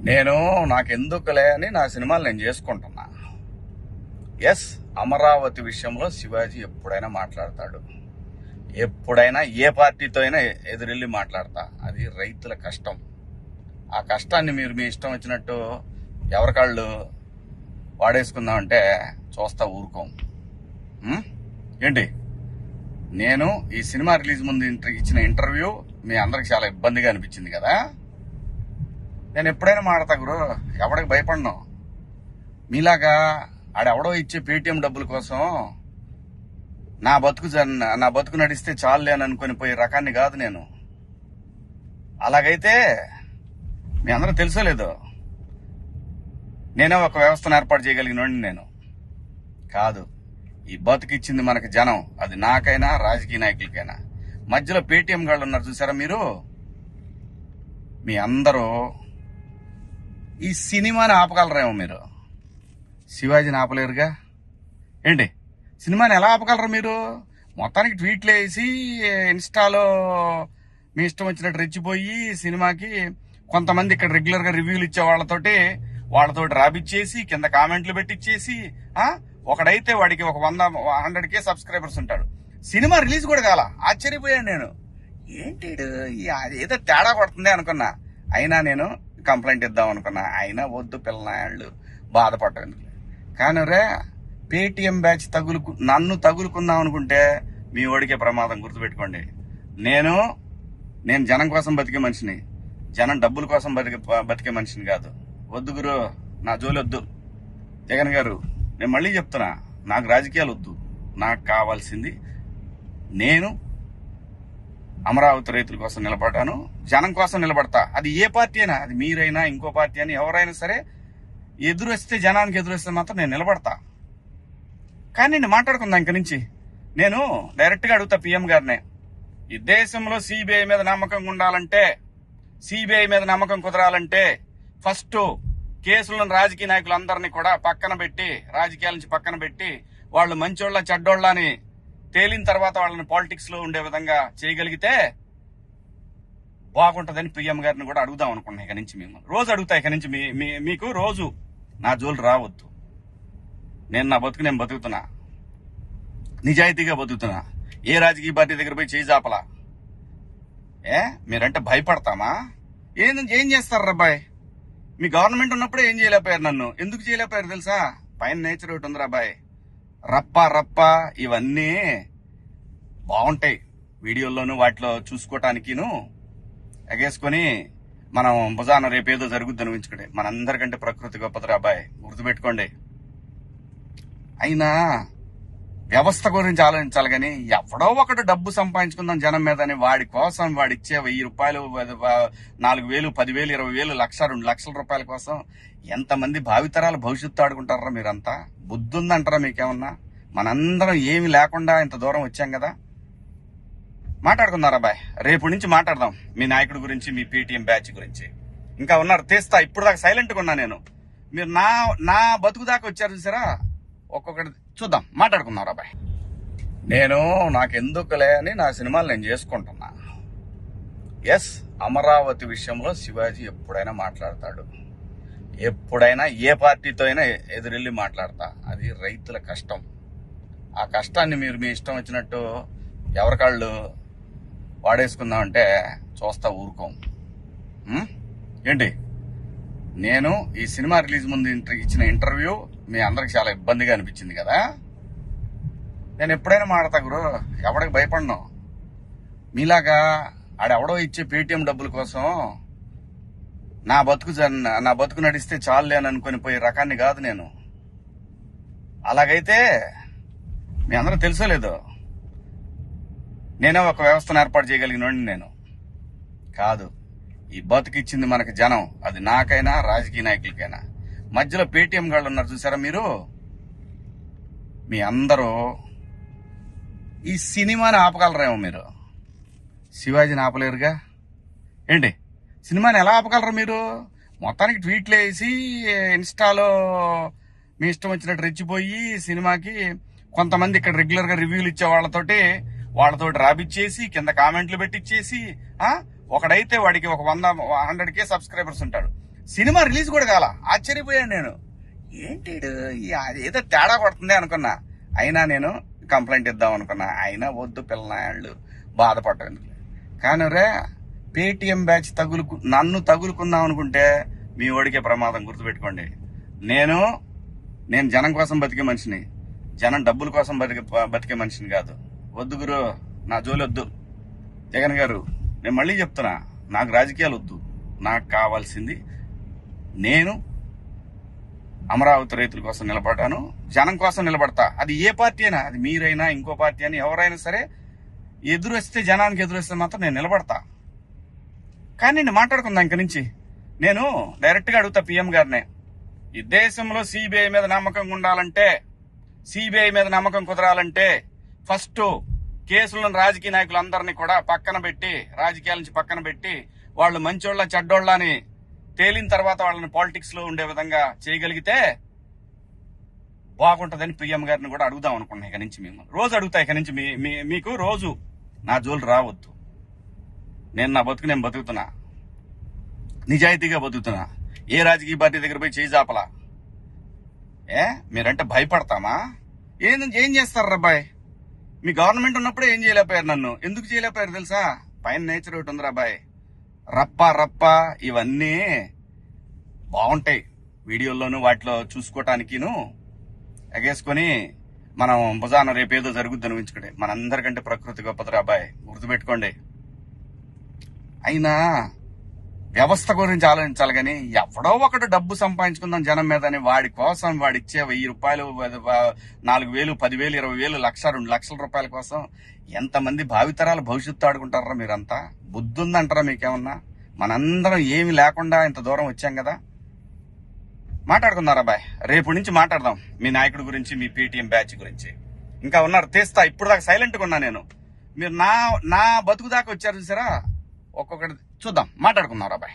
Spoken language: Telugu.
నేను నాకెందుకులే అని నా సినిమాలు నేను చేసుకుంటున్నా. ఎస్, అమరావతి విషయంలో శివాజీ ఎప్పుడైనా మాట్లాడతాడు. ఎప్పుడైనా ఏ పార్టీతో అయినా ఎదురెళ్ళి మాట్లాడతా. అది రైతుల కష్టం. ఆ కష్టాన్ని మీరు మీ ఇష్టం వచ్చినట్టు ఎవరికాళ్ళు వాడేసుకుందామంటే చూస్తా ఊరుకోం. ఏంటి, నేను ఈ సినిమా రిలీజ్ ముందు ఇచ్చిన ఇంటర్వ్యూ మీ అందరికి చాలా ఇబ్బందిగా అనిపించింది కదా. నేను ఎప్పుడైనా మాడతా గురు, ఎవడికి భయపడను. మీలాగా ఆడెవడో ఇచ్చే పేటిఎం డబ్బుల కోసం నా బతుకు నడిస్తే చాలులే అని అనుకుని పోయే రకాన్ని కాదు నేను. అలాగైతే మీ అందరూ తెలుసోలేదో, నేనే ఒక వ్యవస్థను ఏర్పాటు చేయగలిగినోడిని నేను కాదు. ఈ బతుకిచ్చింది మనకి జనం, అది నాకైనా రాజకీయ నాయకులకైనా. మధ్యలో పేటిఎం గాళ్ళు ఉన్నారు చూసారా మీరు, మీ అందరూ ఈ సినిమాని ఆపగలరేమో, మీరు శివాజీని ఆపలేరుగా. ఏంటి, సినిమాని ఎలా ఆపగలరు మీరు? మొత్తానికి ట్వీట్లు వేసి ఇన్స్టాలో మీ ఇష్టం వచ్చినట్టు రెచ్చిపోయి సినిమాకి కొంతమంది ఇక్కడ రెగ్యులర్ గా రివ్యూలు ఇచ్చే వాళ్ళతోటి రాబిచ్చేసి కింద కామెంట్లు పెట్టిచ్చేసి, ఒకడైతే వాడికి ఒక 100K సబ్స్క్రైబర్స్ ఉంటాడు. సినిమా రిలీజ్ కూడా కాల. ఆశ్చర్యపోయాను నేను. ఏంటి ఏదో తేడా కొడుతుంది అనుకున్నా. అయినా నేను కంప్లైంట్ ఇద్దాం అనుకున్నా. అయినా వద్దు పిల్లనాళ్ళు బాధపడ్డాను. కానీ రే, పేటిఎం బ్యాచ్ నన్ను తగులుకుందాం అనుకుంటే మీ ఓడికే ప్రమాదం. గుర్తుపెట్టుకోండి, నేను జనం కోసం బతికే మనిషిని, జనం డబ్బుల కోసం బతికే మనిషిని కాదు. వద్దు గురు, నా జోలి వద్దు. జగన్ గారు, నేను మళ్ళీ చెప్తున్నా, నాకు రాజకీయాలు వద్దు. నాకు కావాల్సింది, నేను అమరావతి రైతుల కోసం నిలబడ్డాను, జనం కోసం నిలబడతా. అది ఏ పార్టీ అయినా, అది మీరైనా ఇంకో పార్టీ అని ఎవరైనా సరే, ఎదురొస్తే జనానికి ఎదురొస్తే మాత్రం నేను నిలబడతా. కానీ నేను మాట్లాడుకుందా ఇంక నుంచి. నేను డైరెక్ట్ గా అడుగుతా పిఎం గారినే, ఈ దేశంలో సిబిఐ మీద నమ్మకం ఉండాలంటే, సిబిఐ మీద నమ్మకం కుదరాలంటే ఫస్ట్ కేసులను రాజకీయ నాయకులందరినీ కూడా పక్కన పెట్టి, రాజకీయాల నుంచి పక్కన పెట్టి, వాళ్ళు మంచోళ్ళ చెడ్డోళ్ళ అని తేలిన తర్వాత వాళ్ళని పాలిటిక్స్ లో ఉండే విధంగా చేయగలిగితే బాగుంటదని పిఎం గారిని కూడా అడుగుదాం అనుకున్నా. ఇక నుంచి మేము రోజు అడుగుతా. ఇక నుంచి మీకు రోజు నా జోలు రావద్దు. నేను నా బతుకు నేను బతుకుతున్నా, నిజాయితీగా బతుకుతున్నా. ఏ రాజకీయ పార్టీ దగ్గర పోయి చేయి జాపలా. మీరంటే భయపడతామా? ఏం చేస్తారు రాబాయ్? మీ గవర్నమెంట్ ఉన్నప్పుడే ఏం చేయలేకపోయారు. నన్ను ఎందుకు చేయలేకపోయారు తెలుసా? పైన నేచర్ ఒకటి ఉంది రాబాయ్. రప్ప ఇవన్నీ బాగుంటాయి వీడియోల్లోనూ వాటిలో చూసుకోవటానికిను ఎగేసుకొని మనం భుజాన రేపేదో జరుగుద్ది అనిపించుకోండి. మనందరికంటే ప్రకృతి గొప్పది రాబాయ్, గుర్తుపెట్టుకోండి. అయినా వ్యవస్థ గురించి ఆలోచించాలి కానీ, ఎవడో ఒకటి డబ్బు సంపాదించుకుందాం జనం మీద అని వాడి కోసం వాడిచ్చే 1000 రూపాయలు, 4000, 10,000, 20,000, 1,00,000, 2 లక్షల రూపాయల కోసం ఎంతమంది భావితరాల భవిష్యత్తు ఆడుకుంటారా మీరంతా? బుద్ధుందంటారా మీకేమన్నా? మనందరం ఏమి లేకుండా ఇంత దూరం వచ్చాం కదా. మాట్లాడుకుందారా బాయ్, రేపు నుంచి మాట్లాడదాం మీ నాయకుడి గురించి, మీ పేటిఎం బ్యాచ్ గురించి. ఇంకా ఉన్నారు తీస్తా. ఇప్పుడు దాకా సైలెంట్ గా ఉన్నా నేను. మీరు నా బతుకు దాకా వచ్చారు చూసారా. ఒక్కొక్కటి చూద్దాం, మాట్లాడుకున్నారా బాయ్. నేను నాకెందుకులే అని నా సినిమాలు నేను చేసుకుంటున్నా. ఎస్, అమరావతి విషయంలో శివాజీ ఎప్పుడైనా మాట్లాడతాడు. ఎప్పుడైనా ఏ పార్టీతో అయినా ఎదురెళ్ళి మాట్లాడతా. అది రైతుల కష్టం. ఆ కష్టాన్ని మీరు మీ ఇష్టం వచ్చినట్టు ఎవరికాళ్ళు వాడేసుకుందామంటే చూస్తా ఊరుకోం. ఏంటి, నేను ఈ సినిమా రిలీజ్ ముందు ఇచ్చిన ఇంటర్వ్యూ మీ అందరికి చాలా ఇబ్బందిగా అనిపించింది కదా. నేను ఎప్పుడైనా మాడతా గురు, ఎవడికి భయపడను. మీలాగా ఆడెవడో ఇచ్చే పేటిఎం డబ్బుల కోసం నా బతుకు నడిస్తే చాలులే అని అనుకుని పోయే రకాన్ని కాదు నేను. అలాగైతే మీ అందరూ తెలుసోలేదో, నేనే ఒక వ్యవస్థను ఏర్పాటు చేయగలిగినోడిని నేను కాదు. ఈ బతుకిచ్చింది మనకి జనం, అది నాకైనా రాజకీయ నాయకులకైనా. మధ్యలో పేటిఎం గాళ్ళు ఉన్నారు చూసారా మీరు, మీ అందరూ ఈ సినిమాని ఆపగలరేమో, మీరు శివాజీని ఆపలేరుగా. ఏంటి, సినిమాని ఎలా ఆపగలరు మీరు? మొత్తానికి ట్వీట్లు వేసి ఇన్స్టాలో మీ ఇష్టం వచ్చినట్టు రెచ్చిపోయి సినిమాకి కొంతమంది ఇక్కడ రెగ్యులర్ గా రివ్యూలు ఇచ్చే వాళ్ళతోటి రాబిచ్చేసి కింద కామెంట్లు పెట్టిచ్చేసి, ఒకడైతే వాడికి ఒక 100K సబ్స్క్రైబర్స్ ఉంటాడు. సినిమా రిలీజ్ కూడా కాల. ఆశ్చర్యపోయాను నేను. ఏంటి ఏదో తేడా కొడుతుంది అనుకున్నా. అయినా నేను కంప్లైంట్ ఇద్దాం అనుకున్నా. అయినా వద్దు పిల్లనాళ్ళు బాధపడ్డాను. కానీ రే పేటిఎం బ్యాచ్ నన్ను తగులుకుందాం అనుకుంటే మీ ఓడికే ప్రమాదం. గుర్తుపెట్టుకోండి. నేను జనం కోసం బతికే మనిషిని, జనం డబ్బుల కోసం బతికే మనిషిని కాదు. వద్దు గురు, నా జోలి వద్దు. జగన్ గారు, నేను మళ్ళీ చెప్తున్నా, నాకు రాజకీయాలు వద్దు. నాకు కావాల్సింది నేను అమరావతి రైతుల కోసం నిలబడ్డాను, జనం కోసం నిలబడతా. అది ఏ పార్టీ అయినా, అది మీరైనా ఇంకో పార్టీ అని ఎవరైనా సరే, ఎదురొస్తే జనానికి ఎదురొస్తే మాత్రం నేను నిలబడతా. కానీ నేను మాట్లాడుకుందా ఇంక నుంచి. నేను డైరెక్ట్ గా అడుగుతా పిఎం గారినే, ఈ దేశంలో సిబిఐ మీద నమ్మకం ఉండాలంటే, సిబిఐ మీద నమ్మకం కుదరాలంటే ఫస్ట్ కేసులను రాజకీయ నాయకులందరినీ కూడా పక్కన పెట్టి, రాజకీయాల నుంచి పక్కన పెట్టి, వాళ్ళు మంచోళ్ళ చెడ్డోళ్ళ అని తేలిన తర్వాత వాళ్ళని పాలిటిక్స్ లో ఉండే విధంగా చేయగలిగితే బాగుంటదని పిఎం గారిని కూడా అడుగుదాం అనుకున్నా. ఇక నుంచి మేము రోజు అడుగుతా. ఇక నుంచి మీకు రోజు నా జోలు రావద్దు. నేను నా బతుకు నేను బతుకుతున్నా, నిజాయితీగా బతుకుతున్నా. ఏ రాజకీయ పార్టీ దగ్గర పోయి చేయి జాపలా. మీరంటే భయపడతామా? ఏం చేస్తారు రాబాయ్? మీ గవర్నమెంట్ ఉన్నప్పుడే ఏం చేయలేకపోయారు. నన్ను ఎందుకు చేయలేకపోయారు తెలుసా? పైన నేచర్ ఒకటి ఉంది రాబాయ్. రప్ప ఇవన్నీ బాగుంటాయి వీడియోల్లోనూ వాటిలో చూసుకోవటానికిను ఎగేసుకొని మనం భుజాన రేపేదో జరుగుద్దని ఊహించుకుంటే. మనందరికంటే ప్రకృతి గొప్పది రాబాయ్, గుర్తుపెట్టుకోండి. అయినా వ్యవస్థ గురించి ఆలోచించాలి కానీ ఎవడో ఒకడు డబ్బు సంపాదించుకుందాం జనం మీద అని వాడి కోసం వాడిచ్చే 1000 రూపాయలు, 4000, 10,000, 20,000, 1,00,000, 2 లక్షల రూపాయల కోసం ఎంతమంది భావితరాల భవిష్యత్తు ఆడుకుంటారా? మీరంతా బుద్ధి ఉందంటారా మీకేమన్నా? మనందరం ఏమి లేకుండా ఇంత దూరం వచ్చాం కదా. మాట్లాడుకుందారా బాయ్, రేపు నుంచి మాట్లాడదాం మీ నాయకుడి గురించి, మీ పేటిఎం బ్యాచ్ గురించి. ఇంకా ఉన్నారు తీస్తా. ఇప్పుడు దాకా సైలెంట్గా ఉన్నా నేను. మీరు నా బతుకు దాకా వచ్చారు చూసారా? ఒక్కొక్కటి చూద్దాం, మాట్లాడుకుందాం రా బాయ్.